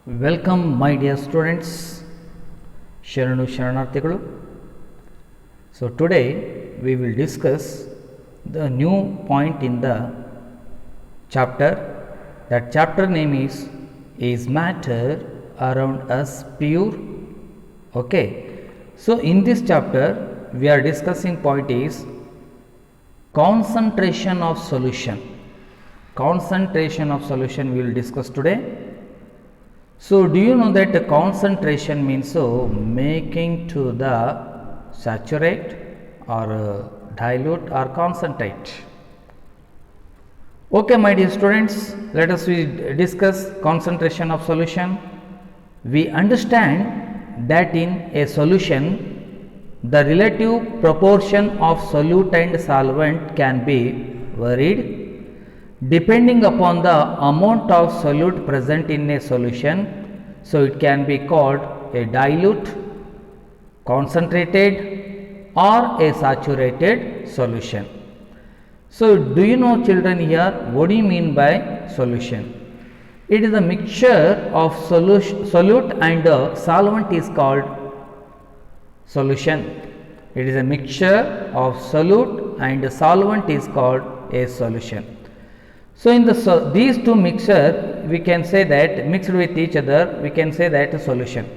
Welcome, my dear students. Sharanu Sharanarthikalu. So, today we will discuss the new point in the chapter. That chapter name is matter around us pure? Okay. So, in this chapter, we are discussing point is concentration of solution. Concentration of solution we will discuss today. So, do you know that the concentration means making to the saturate or dilute or concentrate. Okay, my dear students, let us discuss concentration of solution. We understand that in a solution, the relative proportion of solute and solvent can be varied depending upon the amount of solute present in a solution. So, it can be called a dilute, concentrated or a saturated solution. So, do you know children here what do you mean by solution? It is a mixture of solute and solvent is called solution. It is a mixture of solute and solvent is called a solution. So, in these two mixture we can say that mixed with each other we can say that a solution.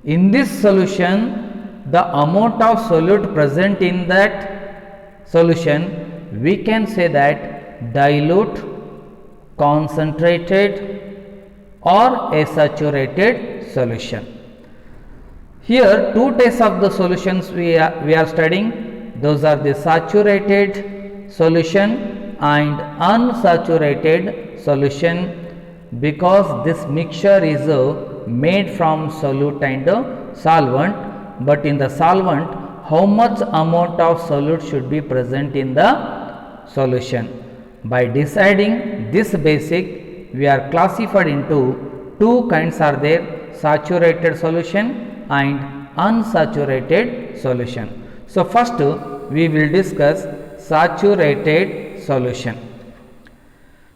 In this solution the amount of solute present in that solution we can say that dilute, concentrated or a saturated solution. Here two types of the solutions we are studying, those are the saturated solution and unsaturated solution, because this mixture is made from solute and solvent, but in the solvent how much amount of solute should be present in the solution. By deciding this basic we are classified into two kinds are there, saturated solution and unsaturated solution. So, first we will discuss saturated solution.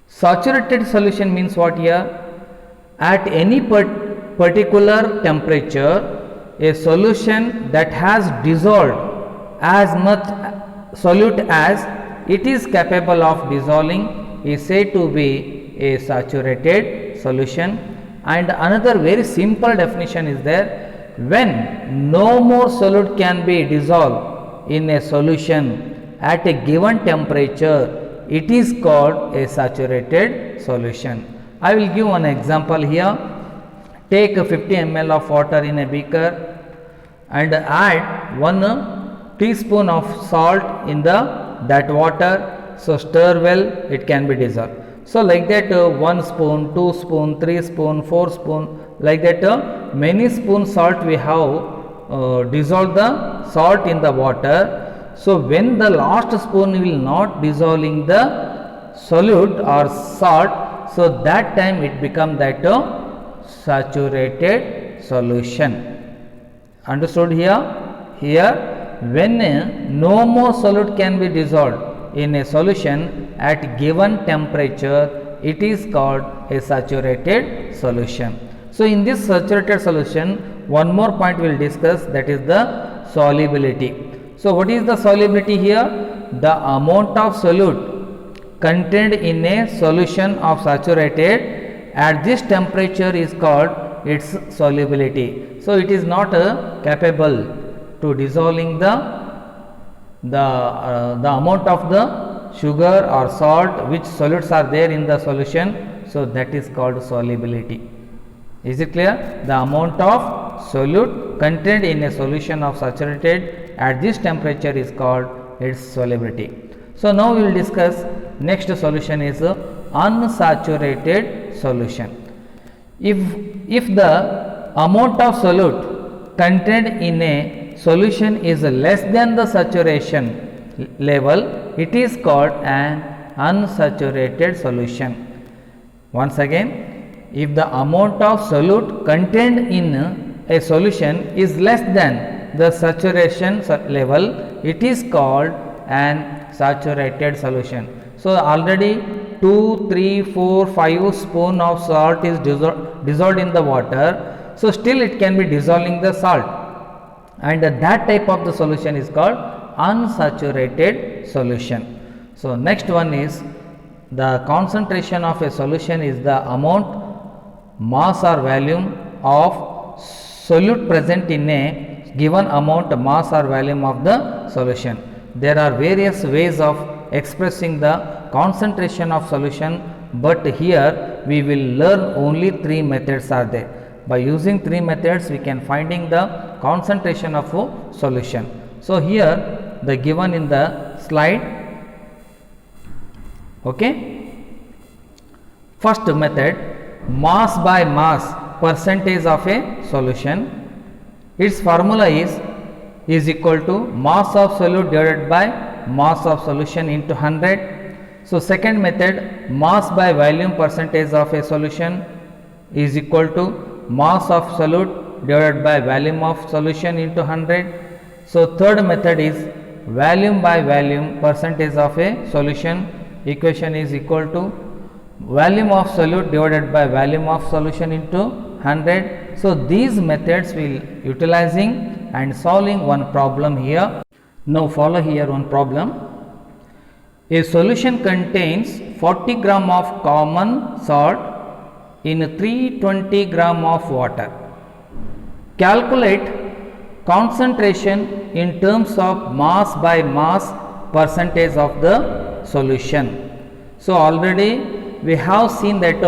Saturated solution means what here? At any particular temperature, a solution that has dissolved as much solute as it is capable of dissolving is said to be a saturated solution. And another very simple definition is there, when no more solute can be dissolved in a solution at a given temperature, it is called a saturated solution. I will give one example here. Take 50 ml of water in a beaker and add 1 teaspoon of salt in that water. So, stir well, it can be dissolved. So, like that 1 spoon, 2 spoon, 3 spoon, 4 spoon, like that many spoons salt we have dissolved the salt in the water. So, when the last spoon will not dissolving the solute or salt, so that time it become that saturated solution. Understood here? Here when no more solute can be dissolved in a solution at given temperature, it is called a saturated solution. So, in this saturated solution one more point we will discuss, that is the solubility. So, what is the solubility here? The amount of solute contained in a solution of saturated at this temperature is called its solubility. So, it is not capable to dissolving the amount of the sugar or salt which solutes are there in the solution. So, that is called solubility. Is it clear? The amount of solute contained in a solution of saturated at this temperature is called its solubility. So, now we will discuss next solution is unsaturated solution. If the amount of solute contained in a solution is less than the saturation level, it is called an unsaturated solution. Once again, if the amount of solute contained in a solution is less than the saturation level, it is called an saturated solution. So, already 2, 3, 4, 5 spoon of salt is dissolved in the water, so still it can be dissolving the salt, and that type of the solution is called unsaturated solution. So next one is the concentration of a solution is the amount, mass or volume of solute present in a given amount, mass or volume of the solution. There are various ways of expressing the concentration of solution, but here we will learn only 3 methods are there. By using 3 methods we can finding the concentration of a solution. So here the given in the slide. Okay, first method, mass by mass percentage of a solution. Its formula is equal to mass of solute divided by mass of solution into 100. So second method, mass by volume percentage of a solution is equal to mass of solute divided by volume of solution into 100. So third method is volume by volume percentage of a solution. Equation is equal to volume of solute divided by volume of solution into 100. So these methods will utilizing and solving one problem here. Now follow here one problem. A solution contains 40 gram of common salt in 320 gram of water. Calculate concentration in terms of mass by mass percentage of the solution. So already we have seen that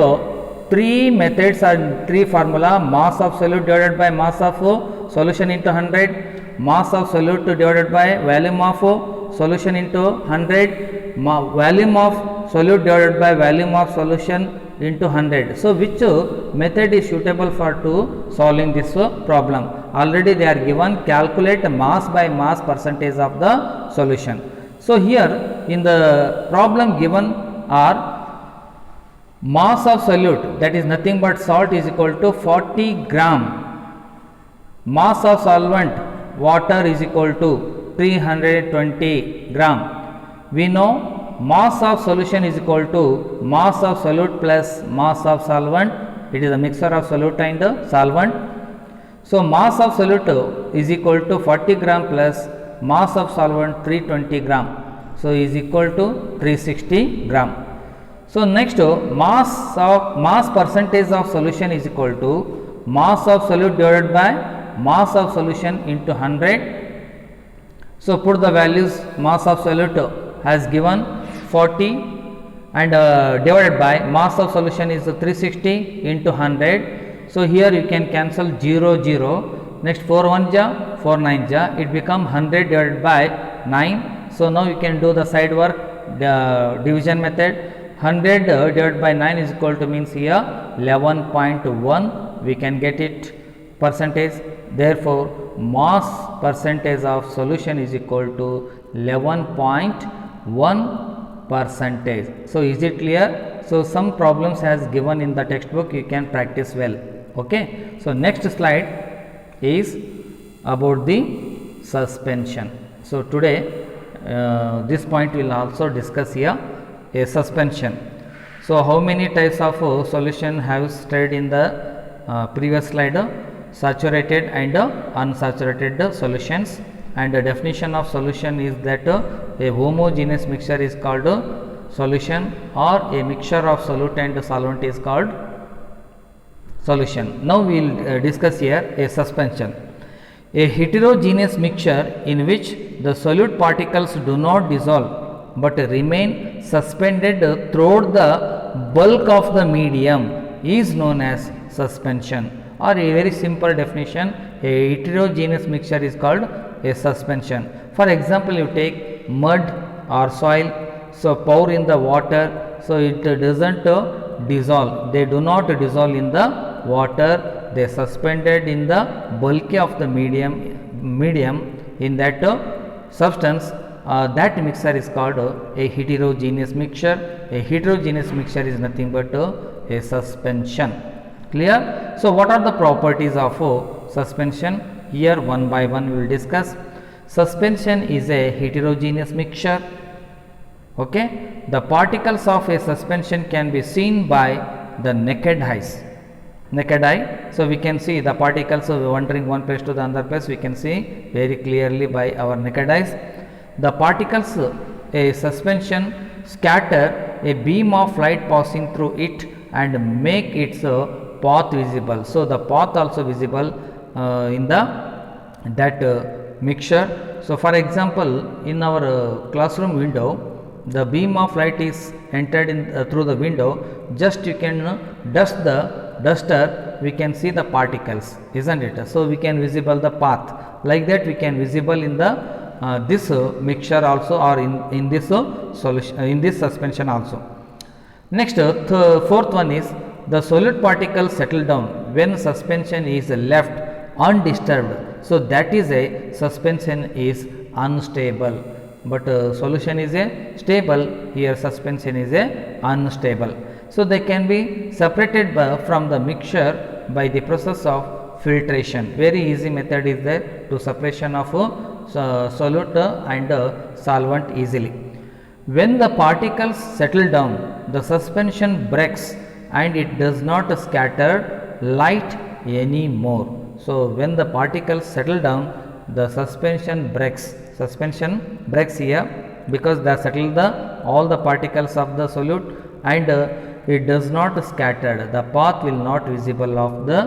3 methods and 3 formula, mass of solute divided by mass of solution into 100, mass of solute divided by volume of solution into 100, volume of solute divided by volume of solution into 100. So which method is suitable for to solving this problem? Already they are given, calculate mass by mass percentage of the solution. So here in the problem given are mass of solute, that is nothing but salt, is equal to 40 gram, mass of solvent water is equal to 320 gram. We know mass of solution is equal to mass of solute plus mass of solvent, it is a mixture of solute and solvent. So mass of solute is equal to 40 gram plus mass of solvent 320 gram, so is equal to 360 gram. So next mass percentage of solution is equal to mass of solute divided by mass of solution into 100. So put the values, mass of solute has given 40 and divided by mass of solution is 360 into 100. So here you can cancel 0 0, next 4 1 ja 4 9 ja, it become 100 divided by 9. So now you can do the side work, the division method. 100 divided by 9 is equal to means here 11.1, we can get it percentage. Therefore mass percentage of solution is equal to 11.1 percentage. So is it clear? So some problems has given in the textbook, you can practice well. Okay. So next slide is about the suspension. So today this point we will also discuss here, a suspension. So how many types of solution have studied in the previous slide? Saturated and unsaturated solutions, and the definition of solution is that a homogeneous mixture is called solution, or a mixture of solute and solvent is called solution. Now we will discuss here a suspension. A heterogeneous mixture in which the solute particles do not dissolve but remain suspended throughout the bulk of the medium is known as suspension, or a very simple definition, a heterogeneous mixture is called a suspension. For example, you take mud or soil, so pour in the water, so it does not dissolve, they do not dissolve in the water, they suspended in the bulk of the medium in that substance. That mixture is called a heterogeneous mixture. A heterogeneous mixture is nothing but a suspension. Clear? So what are the properties of suspension? Here one by one we will discuss. Suspension is a heterogeneous mixture. Okay, the particles of a suspension can be seen by the naked eyes. Naked eye, so we can see the particles wandering one place to the other place, we can see very clearly by our naked eyes. The particles a suspension scatter a beam of light passing through it and make its path visible. So the path also visible in the that mixture. So for example, in our classroom window, the beam of light is entered in through the window, just you can dust the duster, we can see the particles, isn't it? So we can visible the path, like that we can visible in the this mixture also, or in this solution, in this suspension also. Next, fourth one is the solute particles settle down when suspension is left undisturbed. So that is a suspension is unstable, but solution is a stable, here suspension is a unstable. So they can be separated from the mixture by the process of filtration. Very easy method is there to separation of solute and solvent easily. When the particles settle down, the suspension breaks and it does not scatter light anymore. So when the particles settle down, the suspension breaks. Suspension breaks here because they settle the all the particles of the solute, and it does not scatter. The path will not visible of the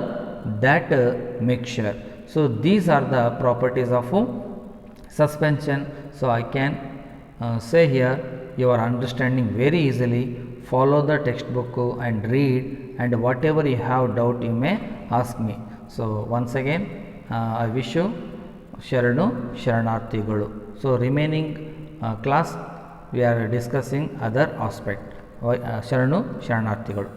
that mixture. So these are the properties of suspension. So I can say here you are understanding very easily. Follow the textbook and read, and whatever you have doubt you may ask me. So once again I wish you Sharanu Sharanarthigulu. So remaining class we are discussing other aspect. Sharanu Sharanarthigulu.